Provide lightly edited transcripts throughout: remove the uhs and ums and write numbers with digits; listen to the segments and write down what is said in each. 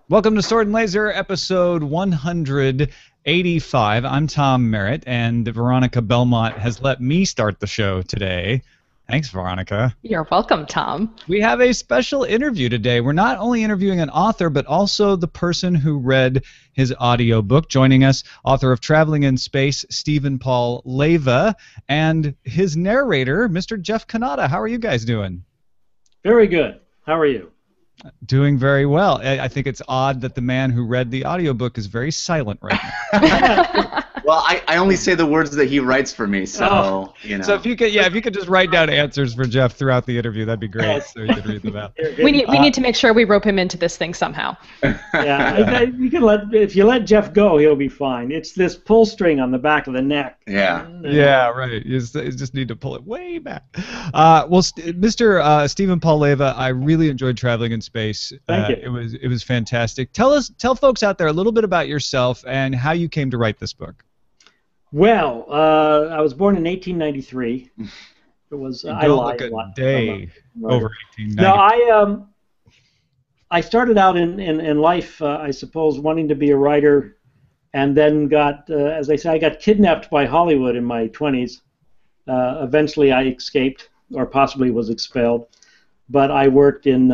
Welcome to Sword and Laser, episode 185. I'm Tom Merritt, and Veronica Belmont has let me start the show today. Thanks, Veronica. You're welcome, Tom. We have a special interview today. We're not only interviewing an author, but also the person who read his audiobook. Joining us, author of Traveling in Space, Steven Paul Leiva, and his narrator, Mr. Jeff Cannata. How are you guys doing? Very good. How are you? Doing very well. I think it's odd that the man who read the audiobook is very silent right now. Well, I only say the words that he writes for me, so you know. So if you could just write down answers for Jeff throughout the interview, that'd be great. So you could read them out. We need to make sure we rope him into this thing somehow. Yeah, you can if you let Jeff go, he'll be fine. It's this pull string on the back of the neck. Yeah. Yeah, right. You just need to pull it way back. Mr. Steven Paul Leiva, I really enjoyed Traveling in Space. Thank you. It was fantastic. Tell folks out there a little bit about yourself and how you came to write this book. Well, I was born in 1893. It was I lied a lot. Day over 1890. No, I started out in life, I suppose, wanting to be a writer, and then got, as I say, I got kidnapped by Hollywood in my 20s. Eventually, I escaped, or possibly was expelled. But I worked in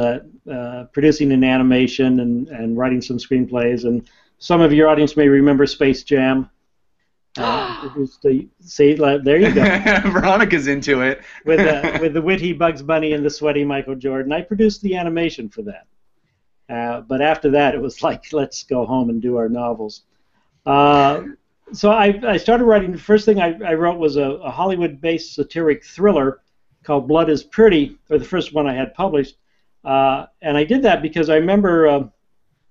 producing in animation and writing some screenplays, and some of your audience may remember Space Jam. See, there you go. Veronica's into it. with the witty Bugs Bunny and the sweaty Michael Jordan. I produced the animation for that. But after that, it was like, let's go home and do our novels. So I started writing. The first thing I wrote was a Hollywood-based satiric thriller called Blood is Pretty, or the first one I had published. And I did that because I remember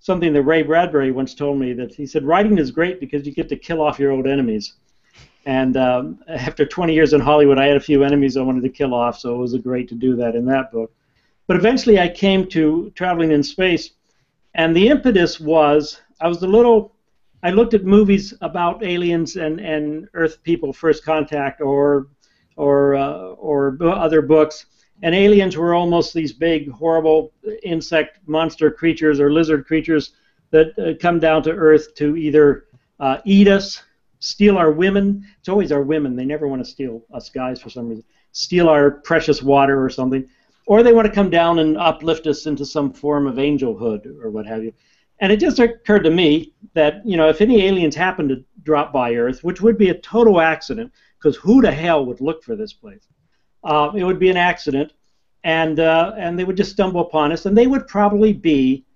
something that Ray Bradbury once told me, that he said, writing is great because you get to kill off your old enemies. And after 20 years in Hollywood, I had a few enemies I wanted to kill off, so it was great to do that in that book. But eventually I came to Traveling in Space, and the impetus was, I looked at movies about aliens and Earth people, First Contact, or other books, and aliens were almost these big, horrible insect monster creatures or lizard creatures that come down to Earth to either eat us, steal our women. It's always our women. They never want to steal us guys for some reason. Steal our precious water or something. Or they want to come down and uplift us into some form of angelhood or what have you. And it just occurred to me that, if any aliens happen to drop by Earth, which would be a total accident, because who the hell would look for this place? It would be an accident, and they would just stumble upon us, and they would probably be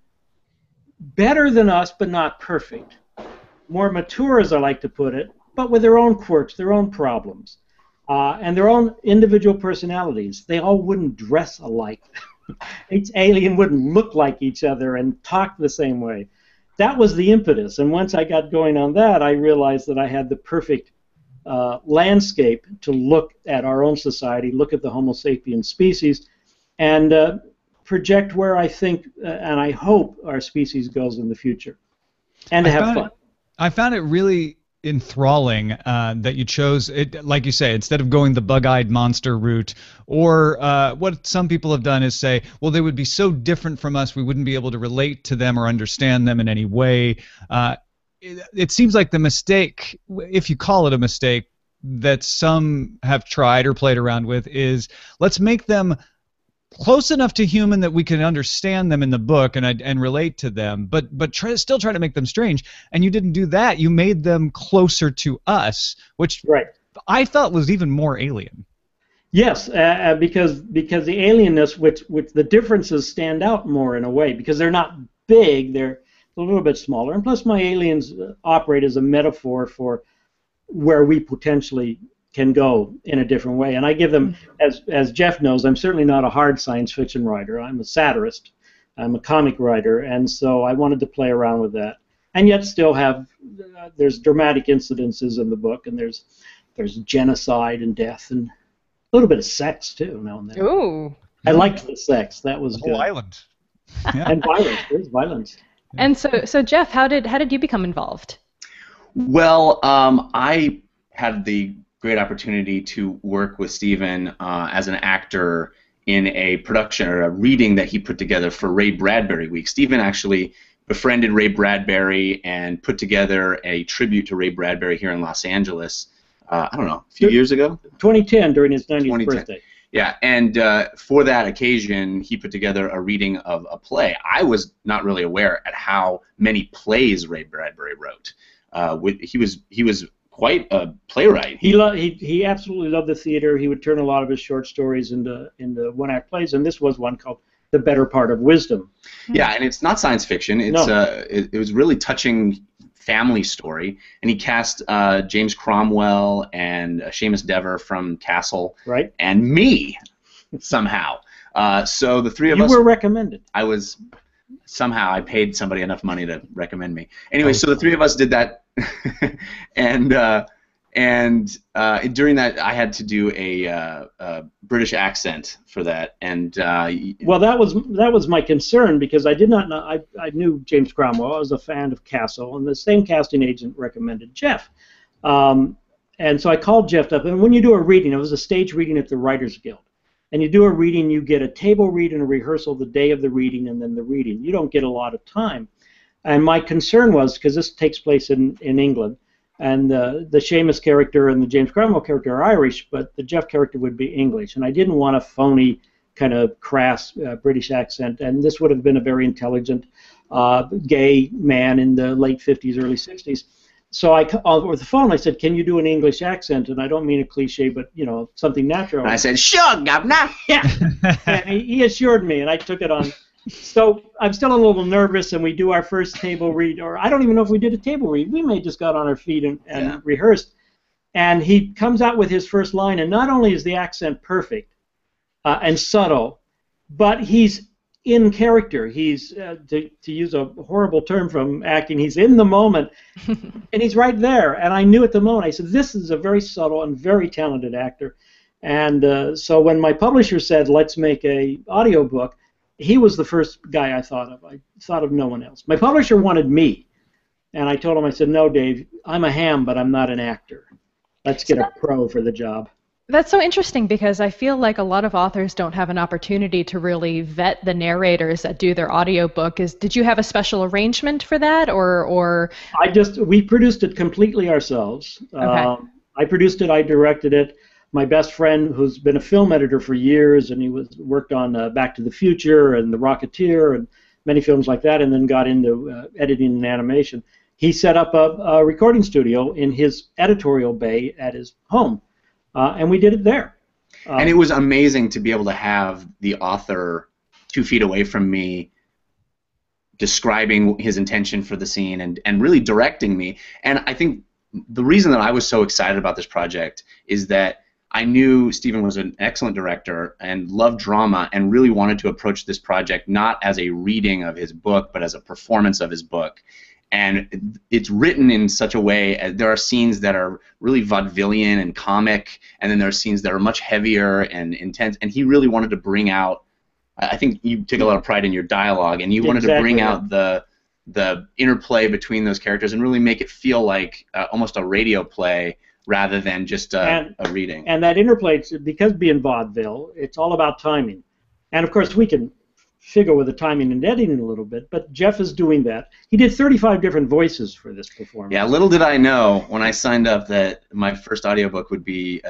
better than us, but not perfect. More mature, as I like to put it, but with their own quirks, their own problems, and their own individual personalities. They all wouldn't dress alike. Each alien wouldn't look like each other and talk the same way. That was the impetus, and once I got going on that, I realized that I had the perfect landscape to look at our own society, look at the Homo sapiens species, and project where I think and I hope our species goes in the future, and to have fun. I found it really enthralling that you chose it, like you say, instead of going the bug-eyed monster route, or what some people have done is say, well, they would be so different from us, we wouldn't be able to relate to them or understand them in any way. It seems like the mistake, if you call it a mistake, that some have tried or played around with is, let's make them close enough to human that we can understand them in the book and relate to them, but still try to make them strange. And you didn't do that. You made them closer to us, which I thought was even more alien. Yes, because the alienness, which the differences stand out more in a way, because they're not big, they're a little bit smaller, and plus my aliens operate as a metaphor for where we potentially can go in a different way. And I give them, as Jeff knows, I'm certainly not a hard science fiction writer. I'm a satirist. I'm a comic writer, and so I wanted to play around with that. And yet still have, there's dramatic incidences in the book, and there's genocide and death and a little bit of sex, too, now and then. Ooh. I liked the sex. That was good. Whole island. Yeah. And violence. There's violence. And so Jeff, how did you become involved? Well, I had the great opportunity to work with Steven as an actor in a production or a reading that he put together for Ray Bradbury Week. Steven actually befriended Ray Bradbury and put together a tribute to Ray Bradbury here in Los Angeles. I don't know, a few years ago? 2010, during his 90th birthday. Yeah, and for that occasion, he put together a reading of a play. I was not really aware at how many plays Ray Bradbury wrote. He was quite a playwright. He absolutely loved the theater. He would turn a lot of his short stories into one-act plays, and this was one called The Better Part of Wisdom. Yeah, and it's not science fiction. It's it was really touching family story, and he cast James Cromwell and Seamus Dever from Castle, right, and me somehow. So the three of us. You were recommended. I paid somebody enough money to recommend me. Anyway, so the three of us did that, and during that I had to do a British accent for that, and well, that was my concern, because I did not know. I knew James Cromwell. I was a fan of Castle, and the same casting agent recommended Jeff, and so I called Jeff up. And when you do a reading, it was a stage reading at the Writers Guild, and you do a reading, you get a table read and a rehearsal the day of the reading, and then the reading. You don't get a lot of time, and my concern was, because this takes place in England. And the Seamus character and the James Cromwell character are Irish, but the Jeff character would be English. And I didn't want a phony, kind of crass British accent. And this would have been a very intelligent, gay man in the late 50s, early 60s. So over the phone, I said, "Can you do an English accent?" And I don't mean a cliche, but something natural. And I said, "Sure, governor." Yeah. And he assured me, and I took it on. So I'm still a little nervous, and we do our first table read, or I don't even know if we did a table read. We may just got on our feet and rehearsed. And he comes out with his first line, and not only is the accent perfect and subtle, but he's in character. He's, to use a horrible term from acting, he's in the moment, and he's right there. And I knew at the moment, I said, this is a very subtle and very talented actor. And so when my publisher said, let's make a audiobook, he was the first guy I thought of. I thought of no one else. My publisher wanted me, and I told him, I said, "No, Dave, I'm a ham, but I'm not an actor. Let's get a pro for the job." That's so interesting, because I feel like a lot of authors don't have an opportunity to really vet the narrators that do their audiobook. Did you have a special arrangement for that, or? We produced it completely ourselves. Okay. I produced it. I directed it. My best friend, who's been a film editor for years, and he worked on Back to the Future and The Rocketeer and many films like that, and then got into editing and animation. He set up a recording studio in his editorial bay at his home, and we did it there. And it was amazing to be able to have the author 2 feet away from me, describing his intention for the scene and really directing me. And I think the reason that I was so excited about this project is that I knew Steven was an excellent director and loved drama, and really wanted to approach this project not as a reading of his book, but as a performance of his book. And it's written in such a way, there are scenes that are really vaudevillian and comic, and then there are scenes that are much heavier and intense, and he really wanted to bring out, I think you take a lot of pride in your dialogue, and you wanted to bring out the interplay between those characters and really make it feel like almost a radio play, rather than just a reading. And that interplay, because being vaudeville, it's all about timing. And of course, we can figure with the timing and editing a little bit, but Jeff is doing that. He did 35 different voices for this performance. Yeah, little did I know when I signed up that my first audiobook would be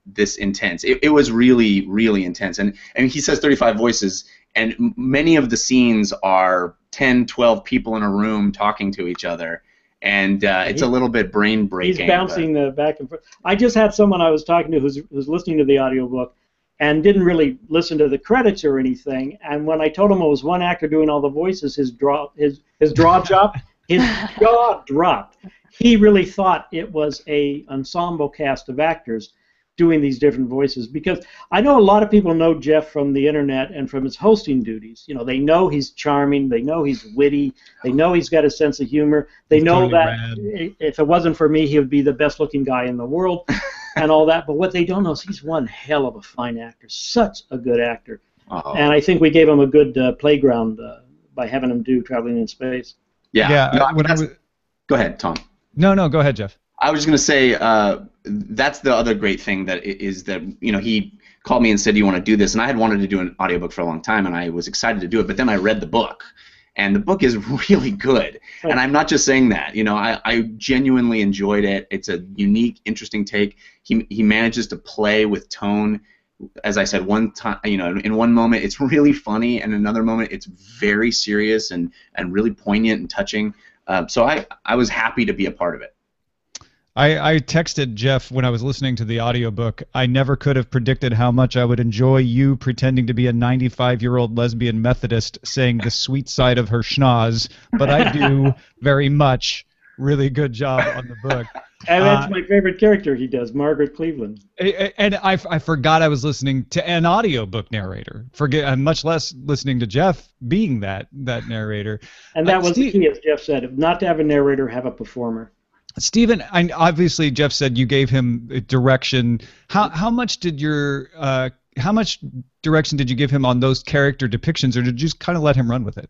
this intense. It was really, really intense. And he says 35 voices, and many of the scenes are 10, 12 people in a room talking to each other. And it's a little bit brain-breaking. He's bouncing back and forth. I just had someone I was talking to who's listening to the audiobook and didn't really listen to the credits or anything. And when I told him it was one actor doing all the voices, his jaw dropped. He really thought it was a ensemble cast of actors doing these different voices, because I know a lot of people know Jeff from the internet and from his hosting duties. They know he's charming, they know he's witty, they know he's got a sense of humor, they know that if it wasn't for me, he would be the best looking guy in the world and all that. But what they don't know is he's one hell of a fine actor, such a good actor. And I think we gave him a good playground by having him do Traveling in Space. Yeah. Go ahead, Tom. No, go ahead, Jeff. I was just going to say that's the other great thing that he called me and said, "Do you want to do this?" And I had wanted to do an audiobook for a long time, and I was excited to do it. But then I read the book, and the book is really good. Right. And I'm not just saying that. You know, I genuinely enjoyed it. It's a unique, interesting take. He manages to play with tone. As I said, one time, you know, in one moment it's really funny, and another moment it's very serious and really poignant and touching. So I was happy to be a part of it. I texted Jeff when I was listening to the audiobook. I never could have predicted how much I would enjoy you pretending to be a 95-year-old lesbian Methodist saying the sweet side of her schnoz, but I do very much. Really good job on the book. And that's my favorite character he does, Margaret Cleveland. And I forgot I was listening to an audiobook narrator. Much less listening to Jeff being that narrator. And that was the key, as Jeff said, not to have a narrator, have a performer. Stephen, obviously Jeff said you gave him direction. How much direction did you give him on those character depictions, or did you just kind of let him run with it?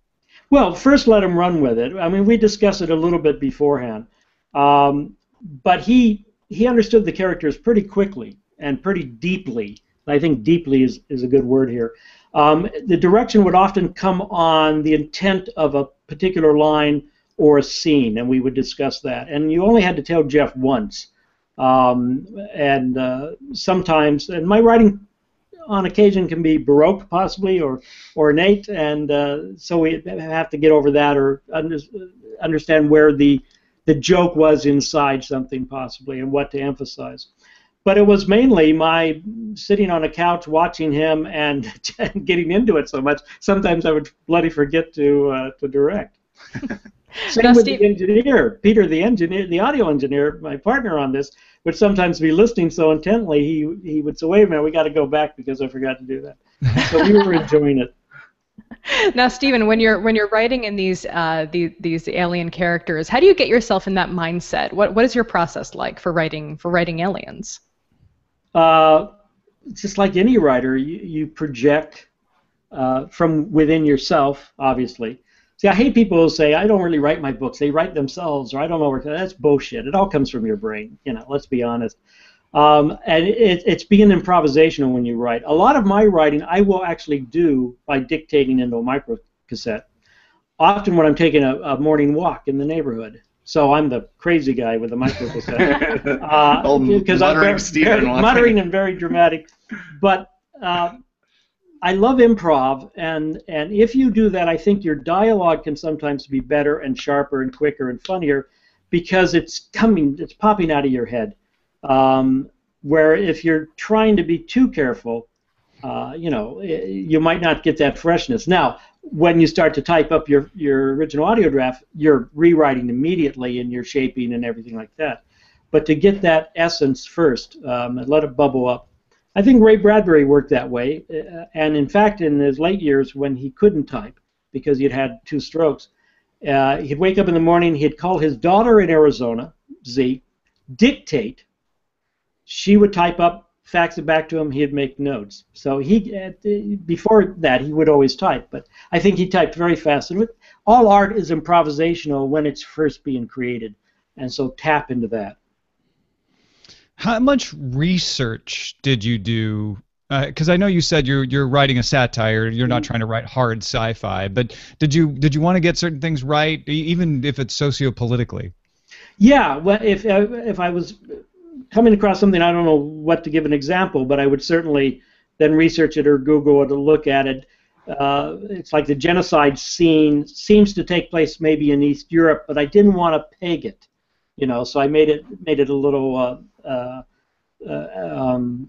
Well, first let him run with it. I mean, we discussed it a little bit beforehand, but he understood the characters pretty quickly and pretty deeply. I think deeply is a good word here. The direction would often come on the intent of a particular line or a scene, and we would discuss that. And you only had to tell Jeff once. Sometimes, and my writing on occasion can be Baroque possibly, or ornate, and so we have to get over that or understand where the joke was inside something possibly and what to emphasize. But it was mainly my sitting on a couch watching him and getting into it so much. Sometimes I would bloody forget to direct. Same with the engineer, Peter, the engineer, the audio engineer, my partner on this, would sometimes be listening so intently he would say, "Wait a minute, we got to go back because I forgot to do that." So we were enjoying it. Now, Steven, when you're writing in these alien characters, how do you get yourself in that mindset? What is your process like for writing aliens? Just like any writer, you project from within yourself, obviously. See, I hate people who say, "I don't really write my books. They write themselves," or "I don't know where." That's bullshit. It all comes from your brain. You know, let's be honest. And it's being improvisational when you write. A lot of my writing I will actually do by dictating into a microcassette. Often when I'm taking a morning walk in the neighborhood. So I'm the crazy guy with the microcassette. Because I'm muttering and very dramatic. But I love improv, and if you do that, I think your dialogue can sometimes be better and sharper and quicker and funnier because it's popping out of your head. Where if you're trying to be too careful, you might not get that freshness. Now, when you start to type up your original audio draft, you're rewriting immediately and you're shaping and everything like that. But to get that essence first and let it bubble up. I think Ray Bradbury worked that way, and in fact, in his late years when he couldn't type because he'd had 2 strokes, he'd wake up in the morning, he'd call his daughter in Arizona, Z, dictate. She would type up, fax it back to him, he'd make notes. So before that, he would always type, but I think he typed very fast. And all art is improvisational when it's first being created, and so tap into that. How much research did you do? Because I know you said you're writing a satire. You're not trying to write hard sci-fi. But did you want to get certain things right, even if it's socio-politically? Yeah. Well, if I was coming across something, I don't know what to give an example, but I would certainly then research it or Google it or look at it. It's like the genocide scene seems to take place maybe in East Europe, but I didn't want to peg it. So I made it a little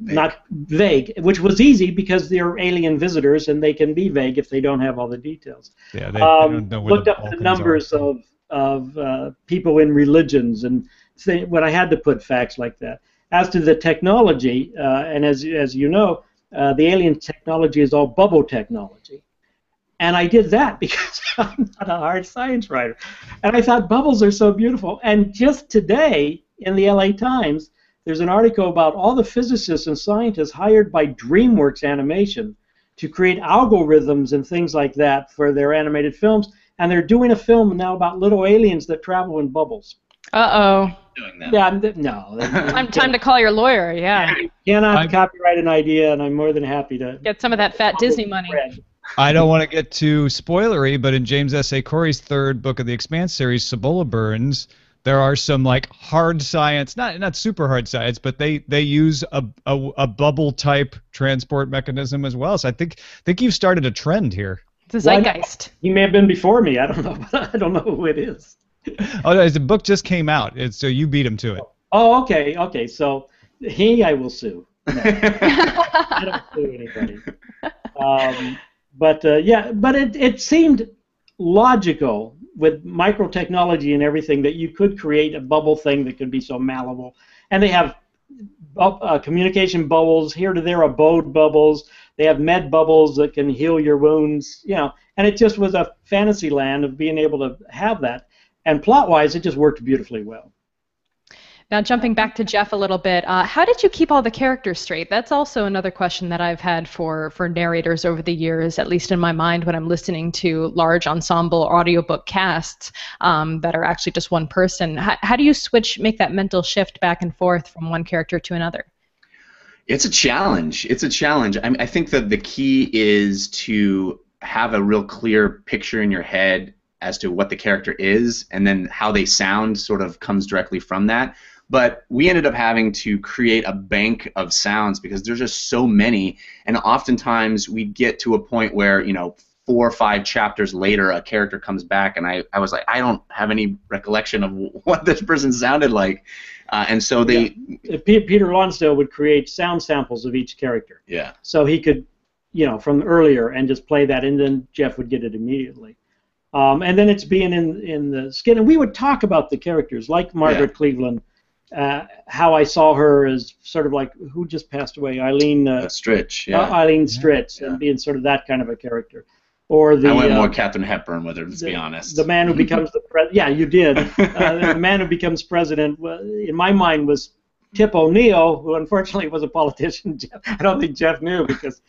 not vague, which was easy because they're alien visitors and they can be vague if they don't have all the details. Yeah, they don't know where looked up the numbers of people in religions and when I had to put facts like that. As to the technology, and as you know, the alien technology is all bubble technology. And I did that because I'm not a hard science writer. And I thought bubbles are so beautiful. And just today in the LA Times, there's an article about all the physicists and scientists hired by DreamWorks Animation to create algorithms and things like that for their animated films. And they're doing a film now about little aliens that travel in bubbles. Uh-oh. Doing that. Yeah, no. Time to call your lawyer, yeah. You cannot copyright an idea, and I'm more than happy to get some of that fat Disney money. I don't want to get too spoilery, but in James S. A. Corey's third book of the Expanse series, Cibola Burns, there are some like hard science, not super hard science, but they use a bubble type transport mechanism as well. So I think you've started a trend here. The zeitgeist. He may have been before me. I don't know. I don't know who it is. Oh, no, the book just came out, so you beat him to it. Oh, okay, okay. So I will sue. No. I don't sue anybody. But it seemed logical with microtechnology and everything that you could create a bubble thing that could be so malleable. And they have communication bubbles here to there, abode bubbles. They have med bubbles that can heal your wounds. And it just was a fantasy land of being able to have that. And plot-wise, it just worked beautifully well. Now, jumping back to Jeff a little bit, how did you keep all the characters straight? That's also another question that I've had for narrators over the years, at least in my mind when I'm listening to large ensemble audiobook casts that are actually just one person. How do you make that mental shift back and forth from one character to another? It's a challenge. It's a challenge. I think that the key is to have a real clear picture in your head as to what the character is, and then how they sound sort of comes directly from that. But we ended up having to create a bank of sounds because there's just so many, and oftentimes we get to a point where, 4 or 5 chapters later, a character comes back, and I was like, I don't have any recollection of what this person sounded like. And so Peter Lonsdale would create sound samples of each character. Yeah. So he could, from earlier, and just play that, and then Jeff would get it immediately. And then it's being in the skin, and we would talk about the characters, like Margaret Cleveland. How I saw her as sort of like, who just passed away? Eileen Stritch. Yeah. Eileen Stritch, and being sort of that kind of a character. Or I went more Katharine Hepburn with her, let's be honest. The man who becomes the president. Yeah, you did. The man who becomes president, in my mind, was Tip O'Neill, who unfortunately was a politician. I don't think Jeff knew, because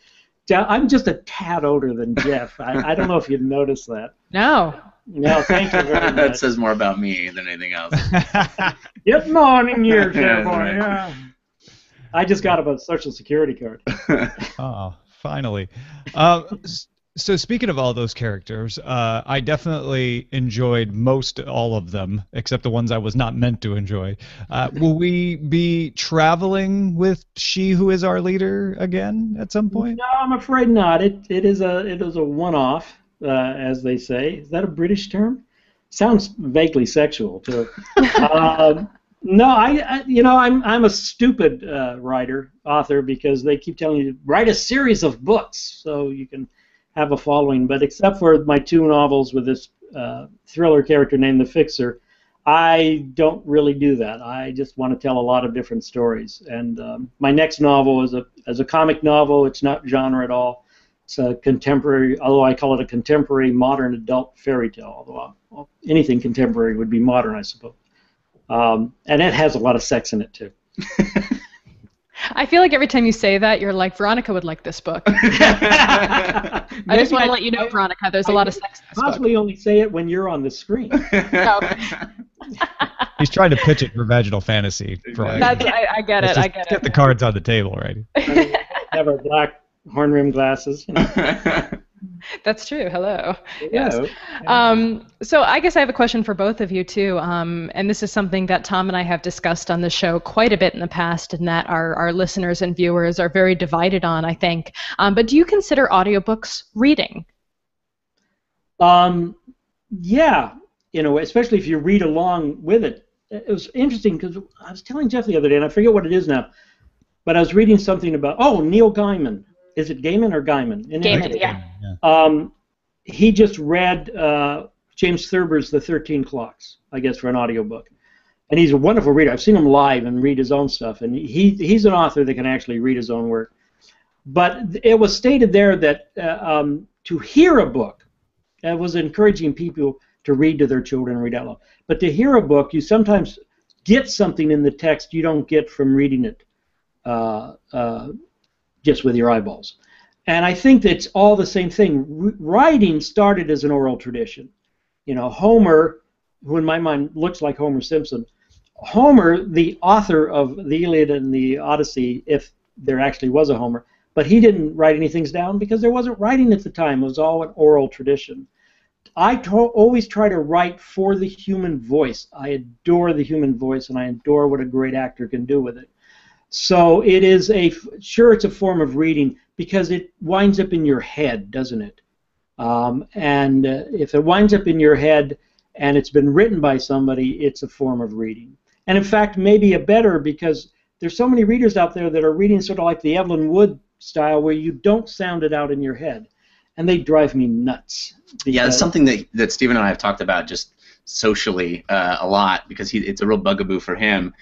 I'm just a tad older than Jeff. I don't know if you'd noticed that. No. No, thank you very much. That says more about me than anything else. Good morning, years there, boy. Yeah. I just got a Social Security card. Oh, finally. So speaking of all those characters, I definitely enjoyed most all of them, except the ones I was not meant to enjoy. Will we be traveling with She Who Is Our Leader again at some point? No, I'm afraid not. It is a one-off, as they say. Is that a British term? Sounds vaguely sexual too. No, I'm a stupid author, because they keep telling you write a series of books so you can have a following. But except for my 2 novels with this thriller character named the Fixer, I don't really do that. I just want to tell a lot of different stories. And my next novel is a comic novel. It's not genre at all. It's a contemporary, although I call it a contemporary modern adult fairy tale. Although anything contemporary would be modern, I suppose. And it has a lot of sex in it too. I feel like every time you say that, you're like, Veronica would like this book. I just want to let you know, Veronica, there's a lot of sex in this book. Possibly only say it when you're on the screen. No. He's trying to pitch it for vaginal fantasy. I get it. I get it. Get the cards on the table already. Have our black horn-rimmed glasses. That's true. Hello. Yeah. Yes. So I guess I have a question for both of you too, and this is something that Tom and I have discussed on the show quite a bit in the past, and that our listeners and viewers are very divided on, I think. But do you consider audiobooks reading? Yeah, especially if you read along with it. It was interesting because I was telling Jeff the other day, and I forget what it is now, but I was reading something about Neil Gaiman. Is it Gaiman or Gaiman? Gaiman, yeah. He just read James Thurber's The 13 Clocks, I guess, for an audiobook. And he's a wonderful reader. I've seen him live and read his own stuff. And he's an author that can actually read his own work. But it was stated there that to hear a book, it was encouraging people to read to their children and read out loud. But to hear a book, you sometimes get something in the text you don't get from reading it just with your eyeballs. And I think that's all the same thing. Writing started as an oral tradition. Homer, who in my mind looks like Homer Simpson, Homer, the author of the Iliad and the Odyssey, if there actually was a Homer, but he didn't write anything down because there wasn't writing at the time. It was all an oral tradition. I always try to write for the human voice. I adore the human voice, and I adore what a great actor can do with it. So it is it's a form of reading because it winds up in your head, doesn't it? And if it winds up in your head and it's been written by somebody, it's a form of reading. And in fact, maybe a better, because there's so many readers out there that are reading sort of like the Evelyn Wood style where you don't sound it out in your head. And they drive me nuts. Yeah, it's something that Steven and I have talked about just socially a lot, because it's a real bugaboo for him.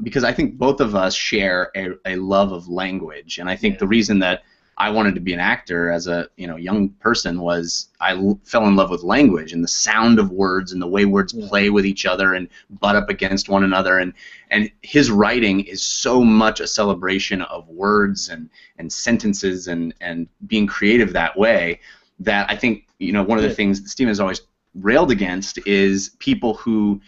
Because I think both of us share a love of language, and I think the reason that I wanted to be an actor as a young person was I fell in love with language and the sound of words and the way words play with each other and butt up against one another, and his writing is so much a celebration of words and sentences and being creative that way, that I think one of the things that Steven has always railed against is people who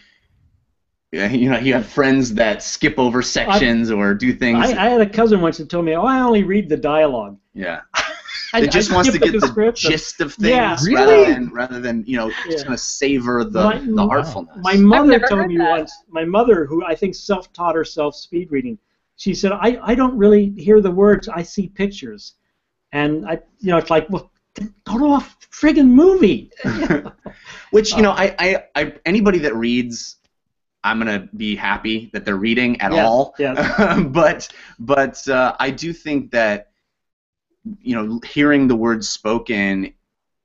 you have friends that skip over sections or do things. I had a cousin once that told me, I only read the dialogue. Yeah. He just wants to get the gist of things rather than just going to savor the artfulness. My mother told me once, my mother, who I think self-taught herself speed reading, she said, I don't really hear the words, I see pictures. And it's like, well, go to a friggin' movie. Which, anybody that reads, I'm gonna be happy that they're reading at all. Yeah. but I do think that hearing the words spoken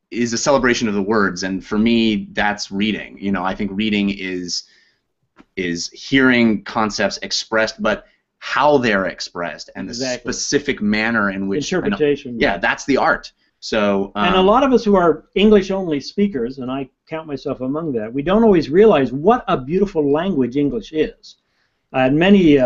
is a celebration of the words, and for me, that's reading. I think reading is hearing concepts expressed, but how they're expressed and the specific manner in which interpretation. That's the art. So and a lot of us who are English-only speakers, and I count myself among that, we don't always realize what a beautiful language English is. And many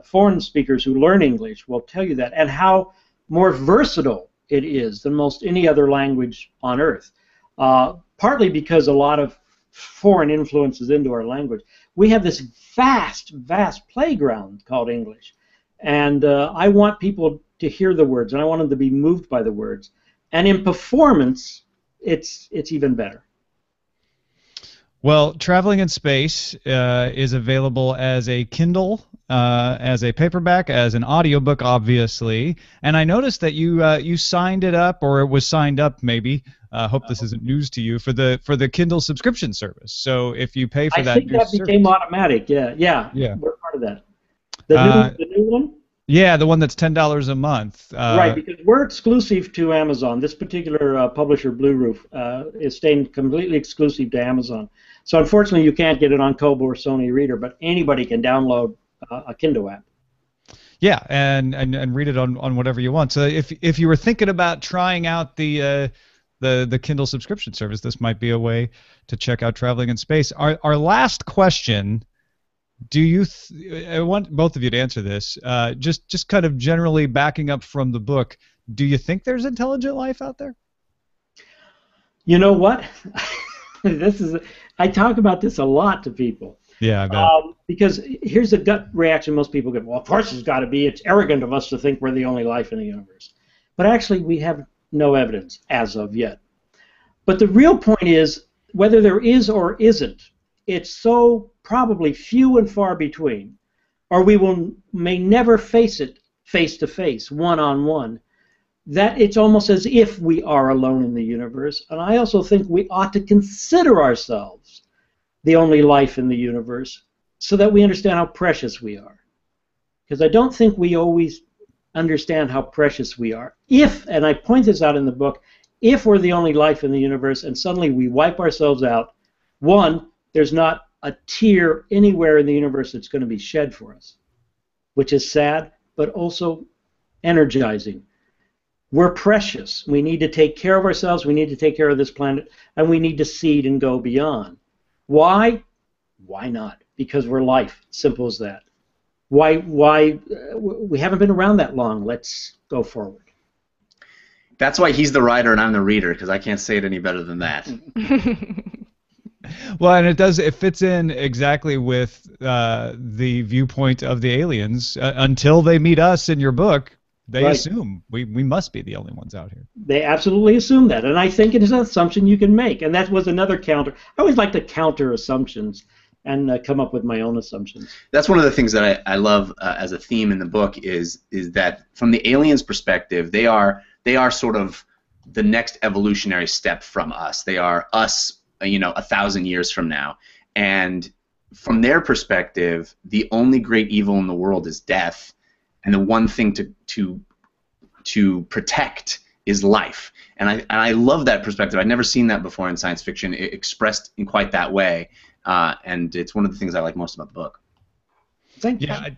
foreign speakers who learn English will tell you that, and how more versatile it is than most any other language on earth. Partly because a lot of foreign influences into our language. We have this vast, vast playground called English, and I want people to hear the words, and I want them to be moved by the words. And in performance, it's even better. Well, Traveling in Space is available as a Kindle, as a paperback, as an audiobook, obviously. And I noticed that you signed it up, or it was signed up, maybe. Hope this isn't news to you, for the Kindle subscription service. So if you pay for I think that became automatic. Yeah. We're part of that. The new one. Yeah, the one that's $10 a month. Right, because we're exclusive to Amazon. This particular publisher, Blue Roof, is staying completely exclusive to Amazon. So unfortunately, you can't get it on Kobo or Sony Reader, but anybody can download a Kindle app. Yeah, and read it on whatever you want. So if you were thinking about trying out the Kindle subscription service, this might be a way to check out Traveling in Space. Our last question. I want both of you to answer this. Just kind of generally backing up from the book, do you think there's intelligent life out there? You know what? I talk about this a lot to people. Yeah, I bet. Because here's a gut reaction most people get. Well, of course it's got to be. It's arrogant of us to think we're the only life in the universe. But actually, we have no evidence as of yet. But the real point is, whether there is or isn't, it's so probably few and far between, or we may never face it face to face, one-on-one, that it's almost as if we are alone in the universe. And I also think we ought to consider ourselves the only life in the universe so that we understand how precious we are. Because I don't think we always understand how precious we are. If, and I point this out in the book, if we're the only life in the universe and suddenly we wipe ourselves out, one, there's not a tear anywhere in the universe that's going to be shed for us, which is sad, but also energizing. We're precious. We need to take care of ourselves. We need to take care of this planet, and we need to seed and go beyond. Why? Why not? Because we're life. Simple as that. Why? We haven't been around that long. Let's go forward. That's why he's the writer and I'm the reader, because I can't say it any better than that. Well, and it fits in exactly with the viewpoint of the aliens. Until they meet us in your book, they Right. assume we must be the only ones out here. They absolutely assume that, and I think it is an assumption you can make, and that was another counter. I always like to counter assumptions and come up with my own assumptions. That's one of the things that I love as a theme in the book is that from the aliens' perspective, they are sort of the next evolutionary step from us. They are us, 1,000 years from now, and from their perspective, the only great evil in the world is death, and the one thing to protect is life. And I love that perspective. I'd never seen that before in science fiction expressed in quite that way. And it's one of the things I like most about the book. Thank you. Yeah,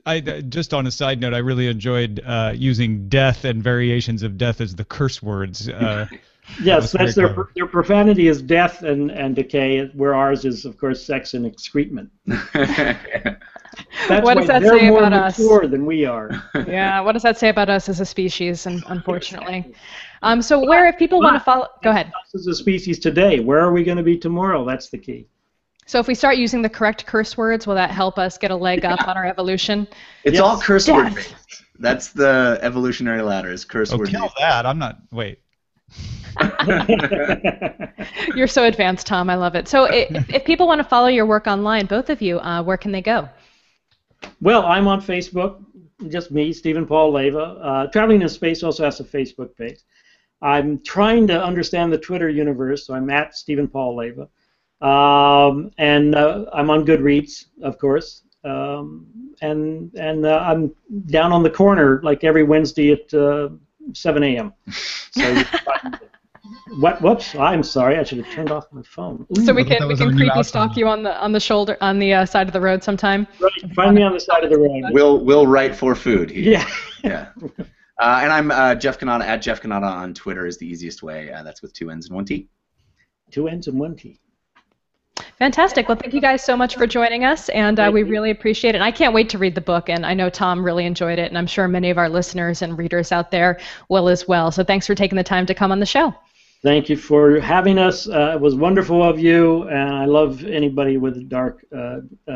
I just on a side note, I really enjoyed using death and variations of death as the curse words. Yes, that's their profanity is death and decay, where ours is, of course, sex and excrement. That's What why does that they're say more about us? mature than we are. Yeah, what does that say about us as a species, unfortunately? So where, if people want to follow, go ahead. Us as a species today, where are we going to be tomorrow? That's the key. So if we start using the correct curse words, will that help us get a leg up on our evolution? It's Yes. all curse word Death. based. That's the evolutionary ladder, is curse Oh, word kill based. that! I'm not. Wait. You're so advanced, Tom. I love it. So if people want to follow your work online, both of you, where can they go? Well, I'm on Facebook, just me, Steven Paul Leiva. Traveling in Space also has a Facebook page. I'm trying to understand the Twitter universe, so I'm at Steven Paul Leiva. And I'm on Goodreads, of course. And I'm down on the corner like every Wednesday at 7 a.m. So you can find me. Whoops! I'm sorry. I should have turned off my phone. So we I thought that can was our new creepy outro. stalk you on the shoulder, on the side of the road sometime. Right, find me on the side of the road. We'll write for food. Yeah. Yeah. And I'm Jeff Cannata, at Jeff Cannata on Twitter is the easiest way. That's with 2 N's and 1 T. 2 N's and 1 T. Fantastic. Well, thank you guys so much for joining us, and we really appreciate it. And I can't wait to read the book, and I know Tom really enjoyed it, and I'm sure many of our listeners and readers out there will as well. So thanks for taking the time to come on the show. Thank you for having us. It was wonderful of you, and I love anybody with dark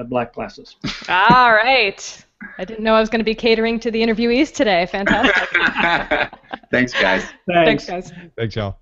black glasses. All right. I didn't know I was going to be catering to the interviewees today. Fantastic. Thanks, guys. Thanks, guys. Thanks, y'all.